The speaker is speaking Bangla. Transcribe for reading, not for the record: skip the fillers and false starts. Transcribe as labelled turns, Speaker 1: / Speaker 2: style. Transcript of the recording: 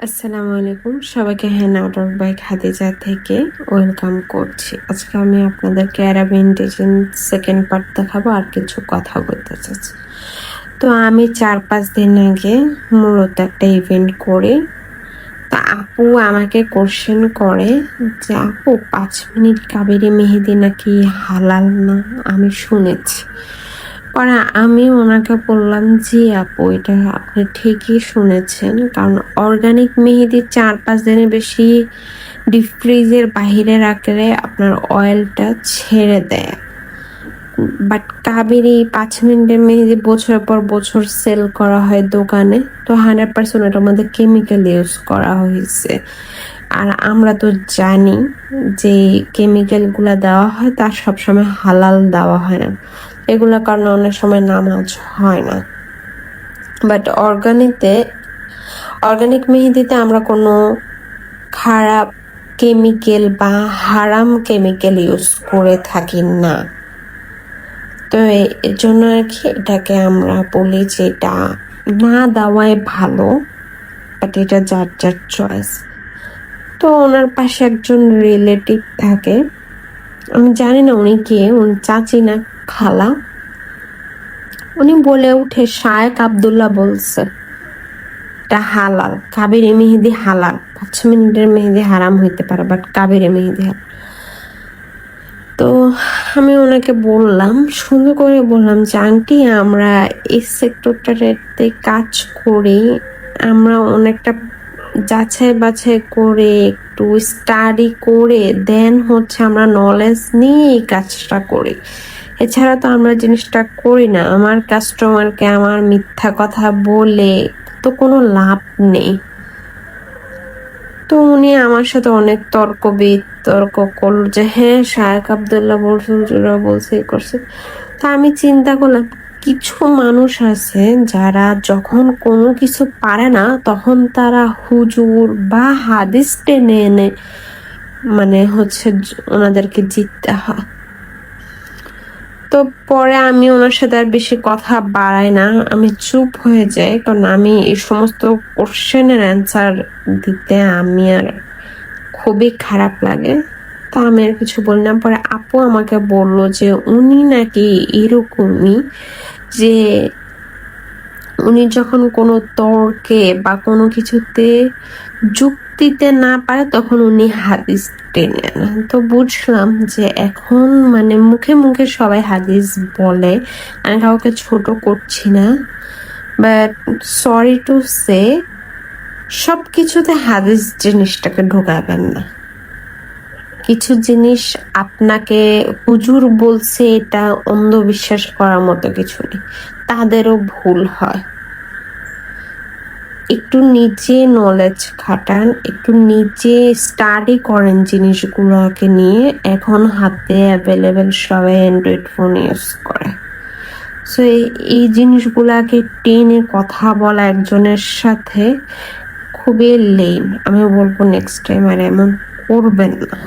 Speaker 1: আসসালামু আলাইকুম, সবাইকে হ্যান আউট অফ বাই খাদিজা থেকে ওয়েলকাম করছি। আজকে আমি আপনাদেরকে অ্যারাবিয়ান ডিজাইন সেকেন্ড পার্ট দেখাবো আর কিছু কথা বলতে চাচ্ছি। তো আমি 4-5 দিন আগে মূলত একটা ইভেন্ট করি। তা আপু আমাকে কোশ্চেন করে যে আপু 5 মিনিট কাবেরী মেহেদি নাকি হালাল না, আমি শুনেছি। পরে আমি ওনাকে বললাম, জি আপু, এটা আপনি ঠিকই শুনেছেন, কারণ অর্গানিক মেহেদি 4-5 দিনের বেশি ডিপ ফ্রিজের বাহিরে রাখলে আপনার অয়েলটা ছেড়ে দেয়। বাট কাবেরী 5 মিনিটের মেহেদি বছরের পর বছর সেল করা হয় দোকানে, তো 100% ওটার মধ্যে কেমিক্যাল ইউজ করা হয়েছে। আর আমরা তো জানি যে কেমিক্যালগুলা দেওয়া হয় তার সবসময় হালাল দেওয়া হয় না, এগুলোর কারণে অনেক সময় নামাজ হয় না। বাট অর্গানিক মেহেদিতে আমরা কোনো খারাপ কেমিক্যাল বা হারাম কেমিক্যাল ইউজ করে থাকি না। তো এর জন্য আর কি এটাকে আমরা বলি যে এটা না দেওয়াই ভালো, বাট এটা যার যার চয়েস। তো ওনার পাশে একজন রিলেটিভ থাকে, আমি জানি না উনি কে, উনি চাচি না খালা। উনি বলে উঠে শায়েক আব্দুল্লাহ বলছে এটা হালাল, কাবেরী মেহেদি হালাল। 5 মিনিটের মেহেদি হারাম হইতে পারে, বাট কাবেরী মেহেদি হালাল। তো আমি ওনাকে বললাম, সুন্দর করে বললাম যে আন্টি, আমরা এই সেক্টরটাতে কাজ করি, আমরা অনেকটা যাচাই বাছাই করে একটু স্টাডি করে দেন হচ্ছে আমরা নলেজ নিয়ে এই কাজটা করি। এছাড়া তো আমরা জিনিসটা করি না। আমার কাস্টমারকে আমার মিথ্যা কথা বলে তো কোনো লাভ নেই। তো উনি আমার সাথে অনেক তর্ক করলো যে হ্যাঁ শায়েক আব্দুল্লাহ বলছে, হুজুরা বলছে, এই করছে। তা আমি চিন্তা করলাম, কিছু মানুষ আছে যারা যখন কোনো কিছু পারে না তখন তারা হুজুর বা হাদিস টেনে এনে মানে হচ্ছে ওনাদেরকে জিততে হয়। তো পরে আমি ওনার সাথে আর বেশি কথা বাড়াই না, আমি চুপ হয়ে যাই, কারণ আমি এই সমস্ত কোশ্চেনের অ্যান্সার দিতে আমি আর খুবই খারাপ লাগে। তা আমি আর কিছু বলি না। পরে আপু আমাকে বলল যে উনি নাকি এরকমই, যে উনি যখন কোনো তর্কে বা কোনো কিছুতে যুক্তিতে না পারে তখন উনি হাদিস টেনে না। তো বুঝলাম যে এখন মানে মুখে মুখে সবাই হাদিস বলে, আমি কাউকে ছোট করছি না, বাট সরি টু সে সব কিছুতে হাদিস জিনিসটাকে ঢোকাবেন না। কিছু জিনিস আপনাকে হুজুর বলছে এটা অন্ধবিশ্বাস করার মতো কিছু নেই, তাদেরও ভুল হয়। একটু নিজে নলেজ খাটান, একটু নিজে স্টাডি করেন জিনিসগুলোকে নিয়ে। এখন হাতে অ্যাভেলেবেল সবাই অ্যান্ড্রয়েড ফোন ইউজ করে, সো এই জিনিসগুলাকে টেনে কথা বলা একজনের সাথে খুবই লেম। আমি বলবো নেক্সট টাইম আর এমন করবেন না।